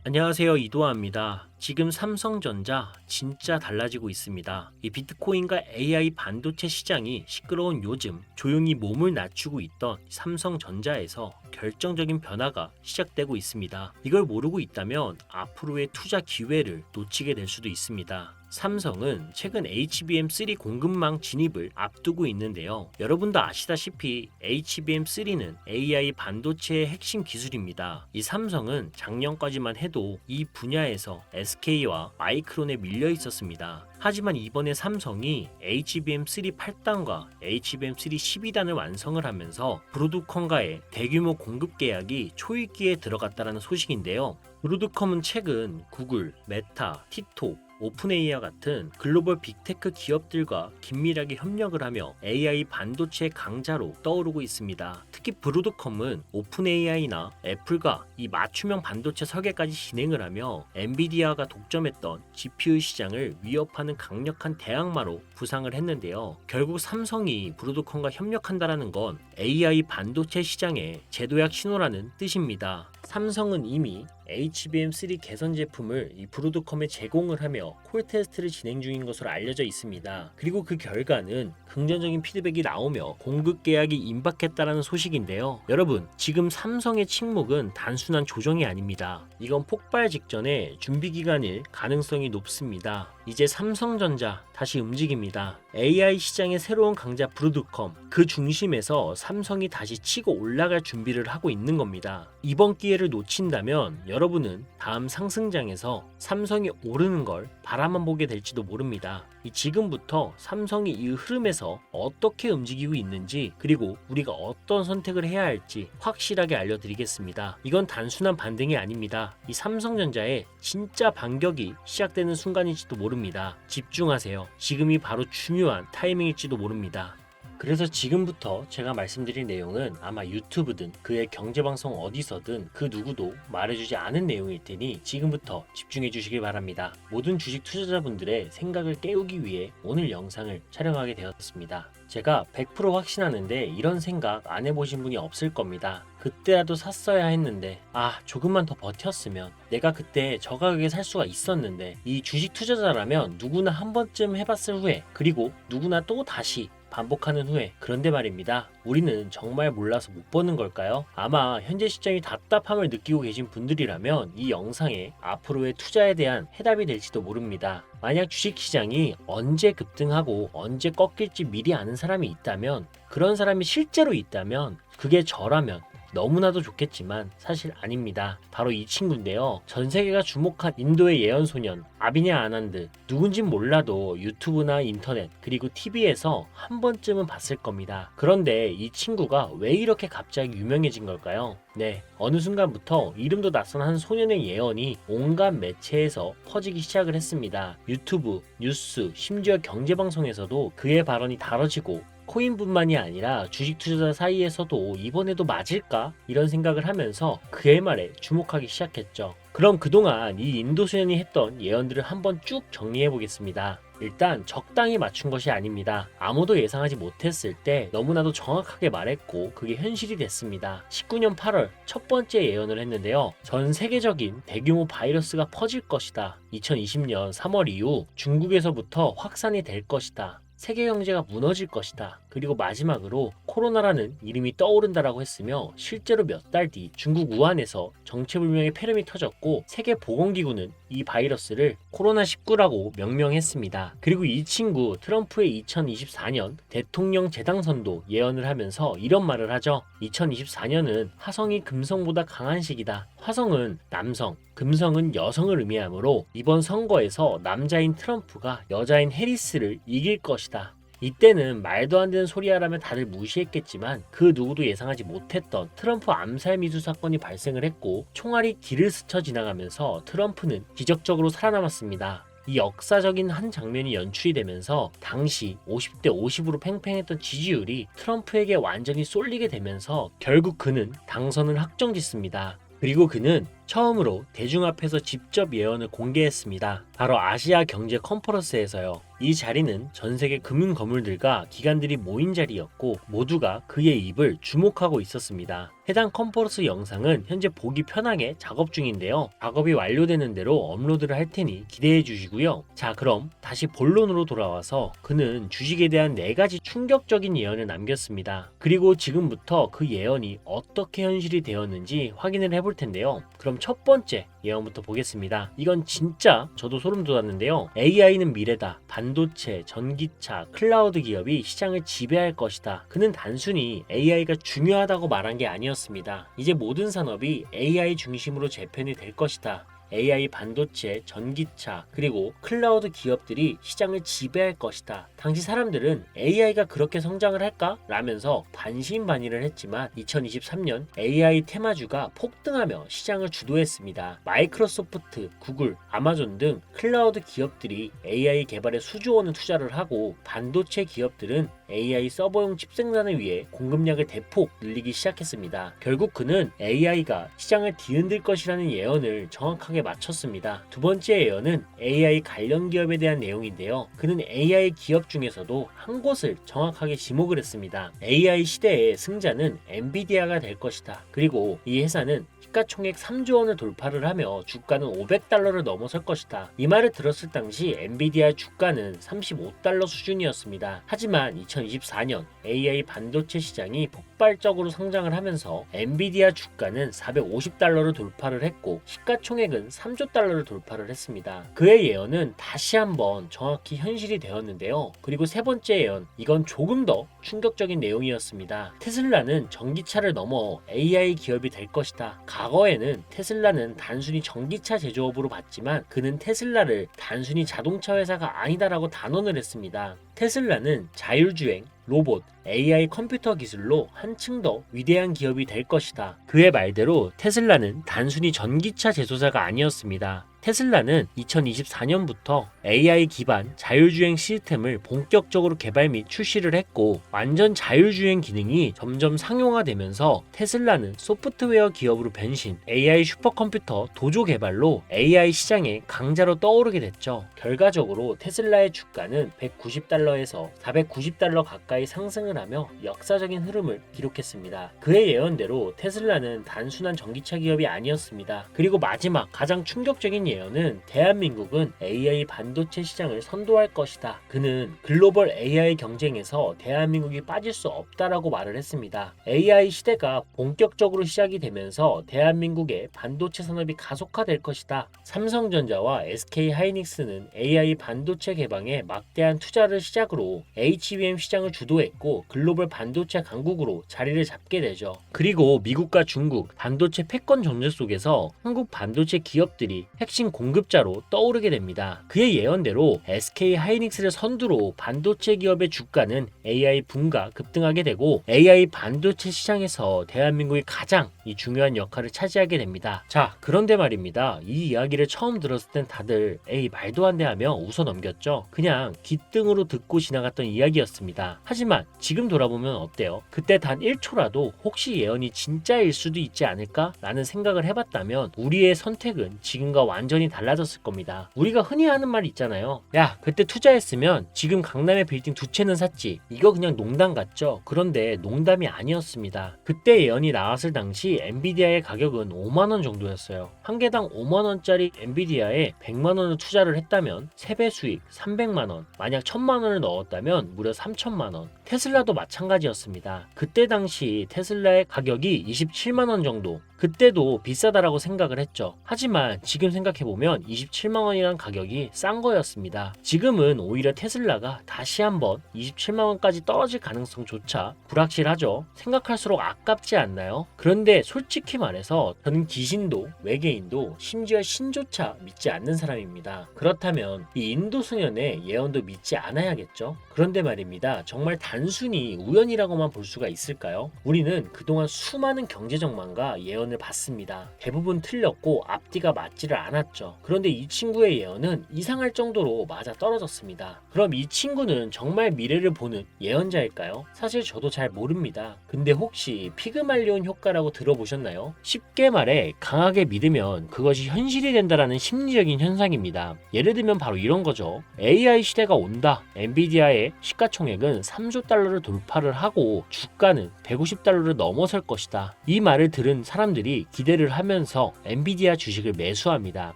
안녕하세요, 이도하입니다. 지금 삼성전자 진짜 달라지고 있습니다. 이 비트코인과 AI 반도체 시장이 시끄러운 요즘 조용히 몸을 낮추고 있던 삼성전자에서 결정적인 변화가 시작되고 있습니다. 이걸 모르고 있다면 앞으로의 투자 기회를 놓치게 될 수도 있습니다. 삼성은 최근 HBM3 공급망 진입을 앞두고 있는데요. 여러분도 아시다시피 HBM3는 AI 반도체의 핵심 기술입니다. 이 삼성은 작년까지만 해도 이 분야에서 SK와 마이크론에 밀려 있었습니다. 하지만 이번에 삼성이 HBM3 8단과 HBM3 12단을 완성을 하면서 브로드컴과의 대규모 공급 계약이 초읽기에 들어갔다는 소식인데요. 브로드컴은 최근 구글, 메타, 틱톡, 오픈AI와 같은 글로벌 빅테크 기업들과 긴밀하게 협력을 하며 AI 반도체 강자로 떠오르고 있습니다. 특히 브로드컴은 오픈AI나 애플과 이 맞춤형 반도체 설계까지 진행을 하며 엔비디아가 독점했던 GPU 시장을 위협하는 강력한 대항마로 부상을 했는데요. 결국 삼성이 브로드컴과 협력한다는 건 AI 반도체 시장의 제도약 신호라는 뜻입니다. 삼성은 이미 HBM3 개선 제품을 이 브로드컴에 제공을 하며 콜 테스트를 진행 중인 것으로 알려져 있습니다. 그리고 그 결과는 긍정적인 피드백이 나오며 공급 계약이 임박했다라는 소식인데요. 여러분, 지금 삼성의 침묵은 단순한 조정이 아닙니다. 이건 폭발 직전에 준비 기간일 가능성이 높습니다. 이제 삼성전자 다시 움직입니다. AI 시장의 새로운 강자 브로드컴, 그 중심에서 삼성이 다시 치고 올라갈 준비를 하고 있는 겁니다. 이번 기회를 놓친다면 여러분은 다음 상승장에서 삼성이 오르는 걸 바라만 보게 될지도 모릅니다. 지금부터 삼성이 이 흐름에서 어떻게 움직이고 있는지, 그리고 우리가 어떤 선택을 해야 할지 확실하게 알려드리겠습니다. 이건 단순한 반등이 아닙니다. 이 삼성전자의 진짜 반격이 시작되는 순간일지도 모릅니다. 집중하세요. 지금이 바로 중요한 타이밍일지도 모릅니다. 그래서 지금부터 제가 말씀드릴 내용은 아마 유튜브든 그의 경제방송 어디서든 그 누구도 말해주지 않은 내용일 테니 지금부터 집중해 주시길 바랍니다. 모든 주식 투자자분들의 생각을 깨우기 위해 오늘 영상을 촬영하게 되었습니다. 제가 100% 확신하는데 이런 생각 안 해보신 분이 없을 겁니다. 그때라도 샀어야 했는데, 조금만 더 버텼으면, 내가 그때 저 가격에 살 수가 있었는데, 이 주식 투자자라면 누구나 한 번쯤 해봤을 후에, 그리고 누구나 또 다시 반복하는 후에, 그런데 말입니다. 우리는 정말 몰라서 못 버는 걸까요? 아마 현재 시장이 답답함을 느끼고 계신 분들이라면 이 영상에 앞으로의 투자에 대한 해답이 될지도 모릅니다. 만약 주식시장이 언제 급등하고 언제 꺾일지 미리 아는 사람이 있다면, 그런 사람이 실제로 있다면 그게 저라면 너무나도 좋겠지만 사실 아닙니다. 바로 이 친구인데요. 전 세계가 주목한 인도의 예언소년 아비냐 아난드, 누군진 몰라도 유튜브나 인터넷 그리고 TV에서 한 번쯤은 봤을 겁니다. 그런데 이 친구가 왜 이렇게 갑자기 유명해진 걸까요? 네, 어느 순간부터 이름도 낯선 한 소년의 예언이 온갖 매체에서 퍼지기 시작을 했습니다. 유튜브, 뉴스, 심지어 경제방송에서도 그의 발언이 다뤄지고, 코인뿐만이 아니라 주식 투자자 사이에서도 이번에도 맞을까? 이런 생각을 하면서 그의 말에 주목하기 시작했죠. 그럼 그동안 이 인도 소년이 했던 예언들을 한번 쭉 정리해 보겠습니다. 일단 적당히 맞춘 것이 아닙니다. 아무도 예상하지 못했을 때 너무나도 정확하게 말했고 그게 현실이 됐습니다. 19년 8월 첫 번째 예언을 했는데요. 전 세계적인 대규모 바이러스가 퍼질 것이다. 2020년 3월 이후 중국에서부터 확산이 될 것이다. 세계 경제가 무너질 것이다. 그리고 마지막으로 코로나라는 이름이 떠오른다라고 했으며, 실제로 몇 달 뒤 중국 우한에서 정체불명의 폐렴이 터졌고 세계보건기구는 이 바이러스를 코로나19라고 명명했습니다. 그리고 이 친구 트럼프의 2024년 대통령 재당선도 예언을 하면서 이런 말을 하죠. 2024년은 화성이 금성보다 강한 시기다. 화성은 남성, 금성은 여성을 의미하므로 이번 선거에서 남자인 트럼프가 여자인 해리스를 이길 것이다. 이때는 말도 안 되는 소리야라며 다들 무시했겠지만 그 누구도 예상하지 못했던 트럼프 암살 미수 사건이 발생을 했고 총알이 길을 스쳐 지나가면서 트럼프는 기적적으로 살아남았습니다. 이 역사적인 한 장면이 연출이 되면서 당시 50대 50으로 팽팽했던 지지율이 트럼프에게 완전히 쏠리게 되면서 결국 그는 당선을 확정짓습니다. 그리고 그는 처음으로 대중 앞에서 직접 예언을 공개했습니다. 바로 아시아 경제 컨퍼런스에서요. 이 자리는 전 세계 금융 거물들과 기관들이 모인 자리였고 모두가 그의 입을 주목하고 있었습니다. 해당 컨퍼런스 영상은 현재 보기 편하게 작업 중인데요. 작업이 완료되는 대로 업로드를 할 테니 기대해 주시고요. 자, 그럼 다시 본론으로 돌아와서 그는 주식에 대한 4가지 충격적인 예언을 남겼습니다. 그리고 지금부터 그 예언이 어떻게 현실이 되었는지 확인을 해볼 텐데요. 그럼 첫 번째 예언부터 보겠습니다. 이건 진짜 저도 소름 돋았는데요. AI는 미래다. 반도체, 전기차, 클라우드 기업이 시장을 지배할 것이다. 그는 단순히 AI가 중요하다고 말한 게 아니었습니다. 이제 모든 산업이 AI 중심으로 재편이 될 것이다. AI 반도체, 전기차, 그리고 클라우드 기업들이 시장을 지배할 것이다. 당시 사람들은 AI가 그렇게 성장을 할까? 라면서 반신반의를 했지만 2023년 AI 테마주가 폭등하며 시장을 주도했습니다. 마이크로소프트, 구글, 아마존 등 클라우드 기업들이 AI 개발에 수조 원을 투자를 하고 반도체 기업들은 AI 서버용 칩 생산을 위해 공급량을 대폭 늘리기 시작했습니다. 결국 그는 AI가 시장을 뒤흔들 것이라는 예언을 정확하게 맞췄습니다. 두 번째 예언은 AI 관련 기업에 대한 내용인데요. 그는 AI 기업 중에서도 한 곳을 정확하게 지목을 했습니다. AI 시대의 승자는 엔비디아가 될 것이다. 그리고 이 회사는 시가총액 3조 원을 돌파를 하며 주가는 $500를 넘어설 것이다. 이 말을 들었을 당시 엔비디아 주가는 $35 수준이었습니다. 하지만 2024년 AI 반도체 시장이 폭발적으로 성장을 하면서 엔비디아 주가는 $450를 돌파를 했고 시가총액은 $3조 달러를 돌파를 했습니다. 그의 예언은 다시 한번 정확히 현실이 되었는데요. 그리고 세 번째 예언, 이건 조금 더 충격적인 내용이었습니다. 테슬라는 전기차를 넘어 AI 기업이 될 것이다. 과거에는 테슬라는 단순히 전기차 제조업으로 봤지만 그는 테슬라를 단순히 자동차 회사가 아니다라고 단언을 했습니다. 테슬라는 자율주행, 로봇, AI 컴퓨터 기술로 한층 더 위대한 기업이 될 것이다. 그의 말대로 테슬라는 단순히 전기차 제조사가 아니었습니다. 테슬라는 2024년부터 AI 기반 자율주행 시스템을 본격적으로 개발 및 출시를 했고 완전 자율주행 기능이 점점 상용화되면서 테슬라는 소프트웨어 기업으로 변신, AI 슈퍼컴퓨터 도조 개발로 AI 시장의 강자로 떠오르게 됐죠. 결과적으로 테슬라의 주가는 $190에서 $490 가까이 상승을 하며 역사적인 흐름을 기록했습니다. 그의 예언대로 테슬라는 단순한 전기차 기업이 아니었습니다. 그리고 마지막 가장 충격적인 예언은 대한민국은 AI 반도체 시장을 선도할 것이다. 그는 글로벌 AI 경쟁에서 대한민국이 빠질 수 없다라고 말을 했습니다. AI 시대가 본격적으로 시작이 되면서 대한민국의 반도체 산업이 가속화될 것이다. 삼성전자와 SK하이닉스는 AI 반도체 개방에 막대한 투자를 시작으로 HBM 시장을 주도했고 글로벌 반도체 강국으로 자리를 잡게 되죠. 그리고 미국과 중국 반도체 패권 전쟁 속에서 한국 반도체 기업들이 핵심 공급자로 떠오르게 됩니다. 그의 예언대로 SK하이닉스를 선두로 반도체 기업의 주가는 AI 붐과 급등하게 되고 AI 반도체 시장에서 대한민국이 가장 중요한 역할을 차지하게 됩니다. 자, 그런데 말입니다. 이 이야기를 처음 들었을 땐 다들 에이 말도 안 돼 하며 웃어 넘겼죠. 그냥 귓등으로 듣고 지나갔던 이야기였습니다. 하지만 지금 돌아보면 어때요? 그때 단 1초라도 혹시 예언이 진짜일 수도 있지 않을까? 라는 생각을 해봤다면 우리의 선택은 지금과 완전히 달라졌을 겁니다. 우리가 흔히 하는 말 있잖아요. 야, 그때 투자했으면 지금 강남에 빌딩 2채는 샀지. 이거 그냥 농담 같죠? 그런데 농담이 아니었습니다. 그때 예언이 나왔을 당시 엔비디아의 가격은 5만원 정도였어요. 한 개당 5만원짜리 엔비디아에 100만원을 투자를 했다면 세배 수익 300만원, 만약 1000만원을 넣었다면 무려 3000만원. 테슬라도 마찬가지였습니다. 그때 당시 테슬라의 가격이 27만원 정도, 그때도 비싸다라고 생각을 했죠. 하지만 지금 생각해보면 27만원이란 가격이 싼 거였습니다. 지금은 오히려 테슬라가 다시 한번 27만원까지 떨어질 가능성조차 불확실하죠. 생각할수록 아깝지 않나요? 그런데 솔직히 말해서 저는 귀신도 외계인도 심지어 신조차 믿지 않는 사람입니다. 그렇다면 이 인도 소년의 예언도 믿지 않아야겠죠? 그런데 말입니다. 정말 단순히 우연이라고만 볼 수가 있을까요? 우리는 그동안 수많은 경제적망과 예언을 예언을 봤습니다. 대부분 틀렸고 앞뒤가 맞지를 않았죠. 그런데 이 친구의 예언은 이상할 정도로 맞아 떨어졌습니다. 그럼 이 친구는 정말 미래를 보는 예언자일까요? 사실 저도 잘 모릅니다. 근데 혹시 피그말리온 효과라고 들어보셨나요? 쉽게 말해 강하게 믿으면 그것이 현실이 된다라는 심리적인 현상입니다. 예를 들면 바로 이런 거죠. AI 시대가 온다. 엔비디아의 시가총액은 3조 달러를 돌파를 하고 주가는 150달러를 넘어설 것이다. 이 말을 들은 사람들이 기대를 하면서 엔비디아 주식을 매수합니다.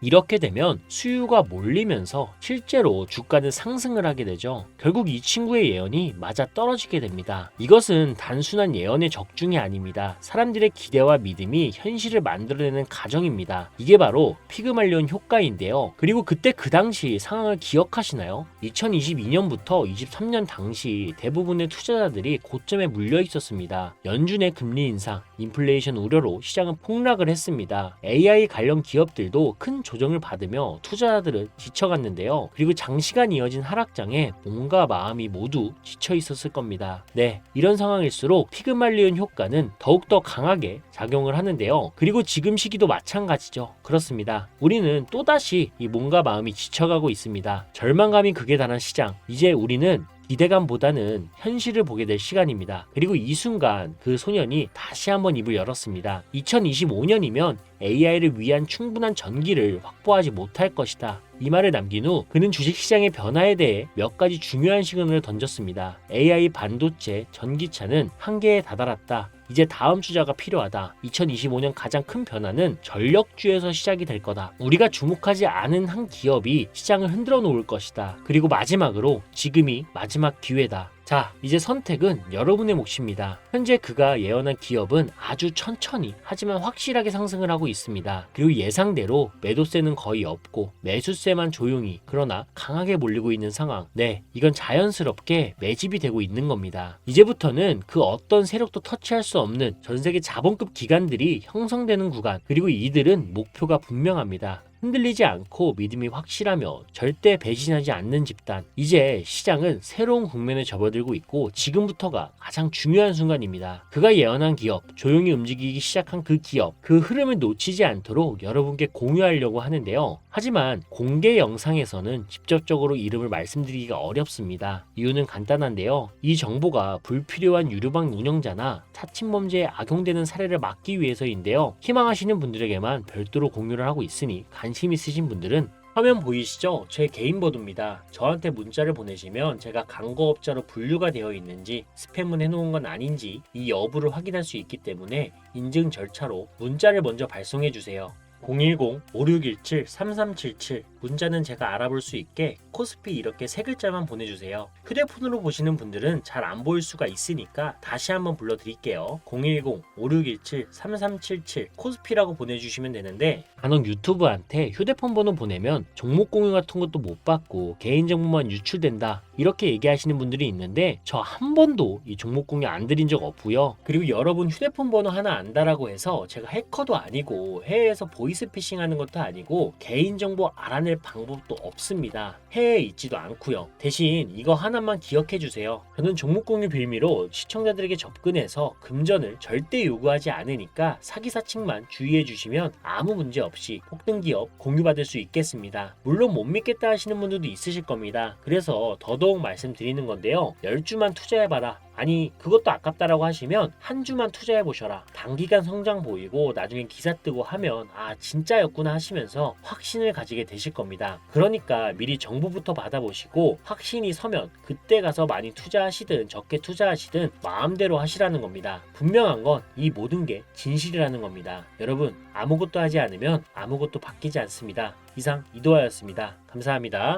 이렇게 되면 수요가 몰리면서 실제로 주가는 상승을 하게 되죠. 결국 이 친구의 예언이 맞아 떨어지게 됩니다. 이것은 단순한 예언의 적중이 아닙니다. 사람들의 기대와 믿음이 현실을 만들어내는 과정입니다. 이게 바로 피그말리온 효과인데요. 그리고 그때 그 당시 상황을 기억하시나요? 2022년부터 23년 당시 대부분의 투자자들이 고점에 물려 있었습니다. 연준의 금리 인상, 인플레이션 우려로 시장은 폭락을 했습니다. AI 관련 기업들도 큰 조정을 받으며 투자자들은 지쳐갔는데요. 그리고 장시간 이어진 하락장에 몸과 마음이 모두 지쳐 있었을 겁니다. 네, 이런 상황일수록 피그말리온 효과는 더욱더 강하게 작용을 하는데요. 그리고 지금 시기도 마찬가지죠. 그렇습니다. 우리는 또다시 이 몸과 마음이 지쳐가고 있습니다. 절망감이 극에 달한 시장. 이제 우리는 기대감보다는 현실을 보게 될 시간입니다. 그리고 이 순간 그 소년이 다시 한번 입을 열었습니다. 2025년이면 AI를 위한 충분한 전기를 확보하지 못할 것이다. 이 말을 남긴 후 그는 주식시장의 변화에 대해 몇 가지 중요한 시그널을 던졌습니다. AI 반도체 전기차는 한계에 다다랐다. 이제 다음 투자가 필요하다. 2025년 가장 큰 변화는 전력주에서 시작이 될 거다. 우리가 주목하지 않은 한 기업이 시장을 흔들어 놓을 것이다. 그리고 마지막으로 지금이 마지막 기회다. 자, 이제 선택은 여러분의 몫입니다. 현재 그가 예언한 기업은 아주 천천히 하지만 확실하게 상승을 하고 있습니다. 그리고 예상대로 매도세는 거의 없고 매수세만 조용히 그러나 강하게 몰리고 있는 상황. 네, 이건 자연스럽게 매집이 되고 있는 겁니다. 이제부터는 그 어떤 세력도 터치할 수 없는 전세계 자본급 기관들이 형성되는 구간, 그리고 이들은 목표가 분명합니다. 흔들리지 않고 믿음이 확실하며 절대 배신하지 않는 집단. 이제 시장은 새로운 국면에 접어들고 있고 지금부터가 가장 중요한 순간입니다. 그가 예언한 기업, 조용히 움직이기 시작한 그 기업, 그 흐름을 놓치지 않도록 여러분께 공유하려고 하는데요. 하지만 공개 영상에서는 직접적으로 이름을 말씀드리기가 어렵습니다. 이유는 간단한데요. 이 정보가 불필요한 유료방 운영자나 사칭범죄에 악용되는 사례를 막기 위해서인데요. 희망하시는 분들에게만 별도로 공유를 하고 있으니 관심 있으신 분들은 화면 보이시죠? 제 개인 번호입니다. 저한테 문자를 보내시면 제가 광고업자로 분류가 되어 있는지 스팸은 해놓은 건 아닌지 이 여부를 확인할 수 있기 때문에 인증 절차로 문자를 먼저 발송해 주세요. 010-5617-3377 문자는 제가 알아볼 수 있게 코스피 이렇게 세 글자만 보내주세요. 휴대폰으로 보시는 분들은 잘 안 보일 수가 있으니까 다시 한번 불러드릴게요. 010-5617-3377 코스피라고 보내주시면 되는데 간혹 유튜브한테 휴대폰 번호 보내면 종목 공유 같은 것도 못 받고 개인정보만 유출된다 이렇게 얘기하시는 분들이 있는데 저 한 번도 이 종목 공유 안 드린 적 없고요. 그리고 여러분 휴대폰 번호 하나 안다라고 해서 제가 해커도 아니고 해외에서 보이스피싱 하는 것도 아니고 개인정보 알아낼 방법도 없습니다. 해외에 있지도 않고요. 대신 이거 하나만 기억해 주세요. 저는 종목 공유 빌미로 시청자들에게 접근해서 금전을 절대 요구하지 않으니까 사기사칭만 주의해 주시면 아무 문제 없이 폭등 기업 공유받을 수 있겠습니다. 물론 못 믿겠다 하시는 분들도 있으실 겁니다. 그래서 더더욱 말씀드리는 건데요. 10주만 투자해봐라. 아니 그것도 아깝다라고 하시면 한 주만 투자해 보셔라. 단기간 성장 보이고 나중에 기사 뜨고 하면 아 진짜였구나 하시면서 확신을 가지게 되실 겁니다. 그러니까 미리 정보부터 받아보시고 확신이 서면 그때 가서 많이 투자하시든 적게 투자하시든 마음대로 하시라는 겁니다. 분명한 건 이 모든 게 진실이라는 겁니다. 여러분 아무것도 하지 않으면 아무것도 바뀌지 않습니다. 이상 이도하였습니다. 감사합니다.